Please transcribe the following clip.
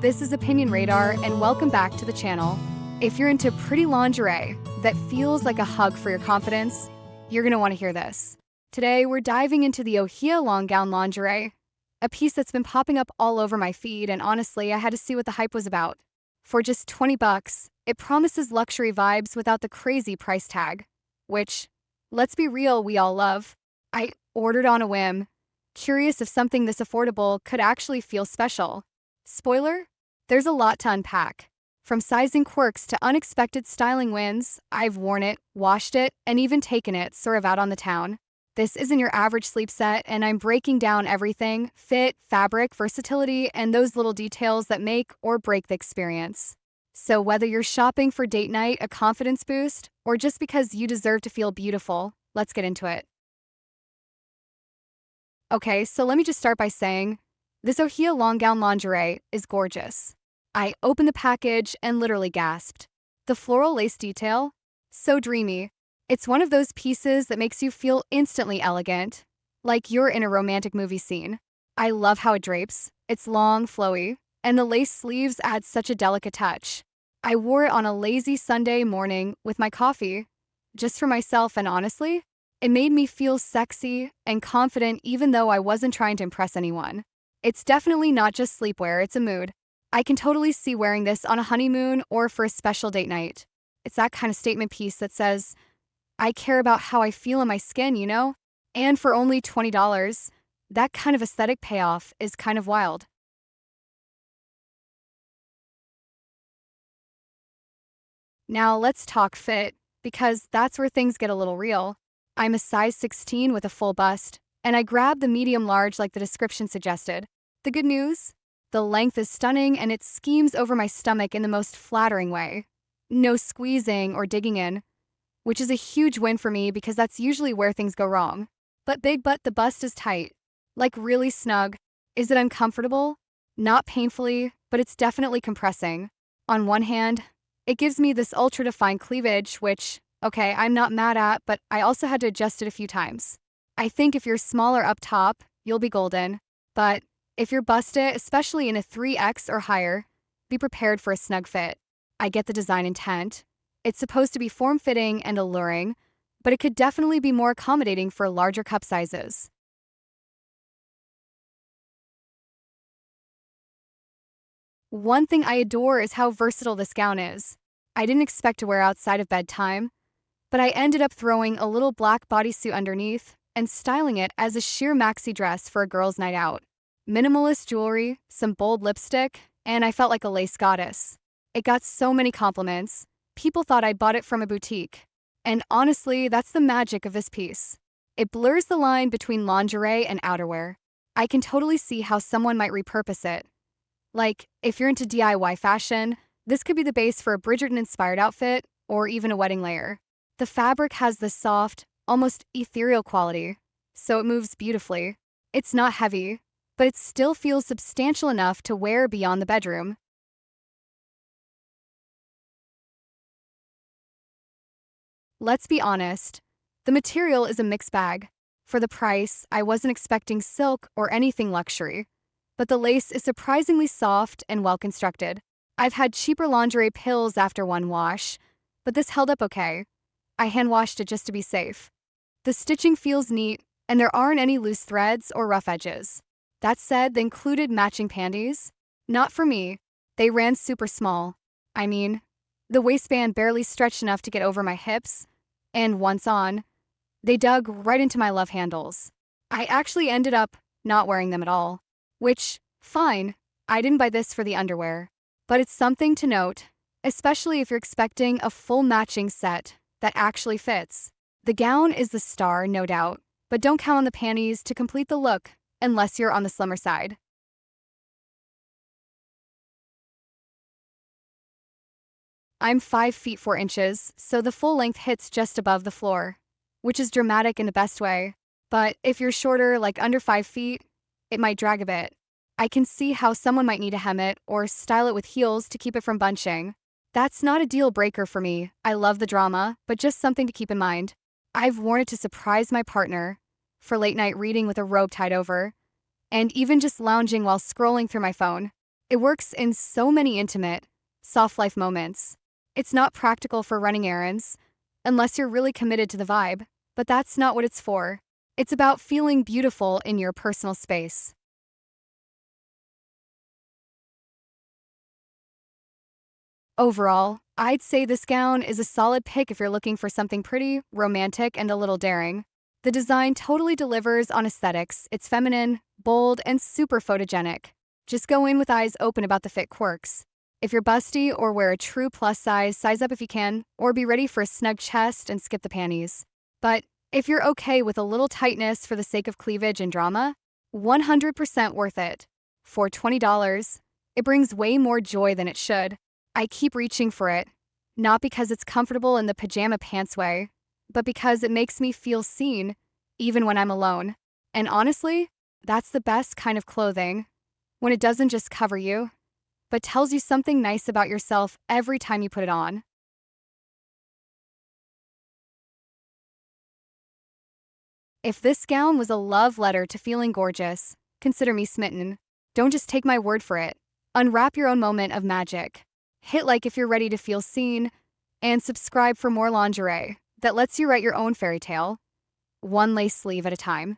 this is Opinion Radar, and welcome back to the channel. If you're into pretty lingerie that feels like a hug for your confidence, you're gonna want to hear this. Today, we're diving into the ohyeah long gown lingerie, a piece that's been popping up all over my feed, and honestly, I had to see what the hype was about. For just 20 bucks, it promises luxury vibes without the crazy price tag, which, let's be real, we all love. I ordered on a whim, curious if something this affordable could actually feel special. Spoiler? There's a lot to unpack. From sizing quirks to unexpected styling wins, I've worn it, washed it, and even taken it sort of out on the town. This isn't your average sleep set, and I'm breaking down everything: fit, fabric, versatility, and those little details that make or break the experience. So whether you're shopping for date night, a confidence boost, or just because you deserve to feel beautiful, let's get into it. Okay, so let me just start by saying, this ohyeah long gown lingerie is gorgeous. I opened the package and literally gasped. The floral lace detail? So dreamy. It's one of those pieces that makes you feel instantly elegant, like you're in a romantic movie scene. I love how it drapes. It's long, flowy, and the lace sleeves add such a delicate touch. I wore it on a lazy Sunday morning with my coffee, just for myself, and honestly, it made me feel sexy and confident even though I wasn't trying to impress anyone. It's definitely not just sleepwear, it's a mood. I can totally see wearing this on a honeymoon or for a special date night. It's that kind of statement piece that says, I care about how I feel in my skin, you know? And for only $20, that kind of aesthetic payoff is kind of wild. Now let's talk fit, because that's where things get a little real. I'm a size 16 with a full bust, and I grabbed the medium large like the description suggested. The good news? The length is stunning and it schemes over my stomach in the most flattering way. No squeezing or digging in, which is a huge win for me because that's usually where things go wrong. But the bust is tight. Like really snug. Is it uncomfortable? Not painfully, but it's definitely compressing. On one hand, it gives me this ultra-defined cleavage, which, okay, I'm not mad at, but I also had to adjust it a few times. I think if you're smaller up top, you'll be golden. But if you're busted, especially in a 3X or higher, be prepared for a snug fit. I get the design intent. It's supposed to be form-fitting and alluring, but it could definitely be more accommodating for larger cup sizes. One thing I adore is how versatile this gown is. I didn't expect to wear outside of bedtime, but I ended up throwing a little black bodysuit underneath and styling it as a sheer maxi dress for a girls' night out. Minimalist jewelry, some bold lipstick, and I felt like a lace goddess. It got so many compliments. People thought I bought it from a boutique. And honestly, that's the magic of this piece. It blurs the line between lingerie and outerwear. I can totally see how someone might repurpose it. Like, if you're into DIY fashion, this could be the base for a Bridgerton-inspired outfit or even a wedding layer. The fabric has this soft, almost ethereal quality, so it moves beautifully. It's not heavy, but it still feels substantial enough to wear beyond the bedroom. Let's be honest, the material is a mixed bag. For the price, I wasn't expecting silk or anything luxury, but the lace is surprisingly soft and well-constructed. I've had cheaper lingerie pills after one wash, but this held up okay. I hand-washed it just to be safe. The stitching feels neat, and there aren't any loose threads or rough edges. That said, the included matching panties? Not for me. They ran super small. I mean, the waistband barely stretched enough to get over my hips, and once on, they dug right into my love handles. I actually ended up not wearing them at all. Which, fine, I didn't buy this for the underwear. But it's something to note, especially if you're expecting a full matching set that actually fits. The gown is the star, no doubt, but don't count on the panties to complete the look unless you're on the slimmer side. I'm 5 feet 4 inches, so the full length hits just above the floor, which is dramatic in the best way. But if you're shorter, like under 5 feet, it might drag a bit. I can see how someone might need to hem it or style it with heels to keep it from bunching. That's not a deal breaker for me. I love the drama, but just something to keep in mind. I've worn it to surprise my partner, for late night reading with a robe tied over, and even just lounging while scrolling through my phone. It works in so many intimate, soft life moments. It's not practical for running errands, unless you're really committed to the vibe, but that's not what it's for. It's about feeling beautiful in your personal space. Overall, I'd say this gown is a solid pick if you're looking for something pretty, romantic, and a little daring. The design totally delivers on aesthetics. It's feminine, bold, and super photogenic. Just go in with eyes open about the fit quirks. If you're busty or wear a true plus size up if you can, or be ready for a snug chest and skip the panties. But if you're okay with a little tightness for the sake of cleavage and drama, 100% worth it. For $20, it brings way more joy than it should. I keep reaching for it, not because it's comfortable in the pajama pants way, but because it makes me feel seen, even when I'm alone. And honestly, that's the best kind of clothing, when it doesn't just cover you, but tells you something nice about yourself every time you put it on. If this gown was a love letter to feeling gorgeous, consider me smitten. Don't just take my word for it. Unwrap your own moment of magic. Hit like if you're ready to feel seen, and subscribe for more lingerie that lets you write your own fairy tale, one lace sleeve at a time.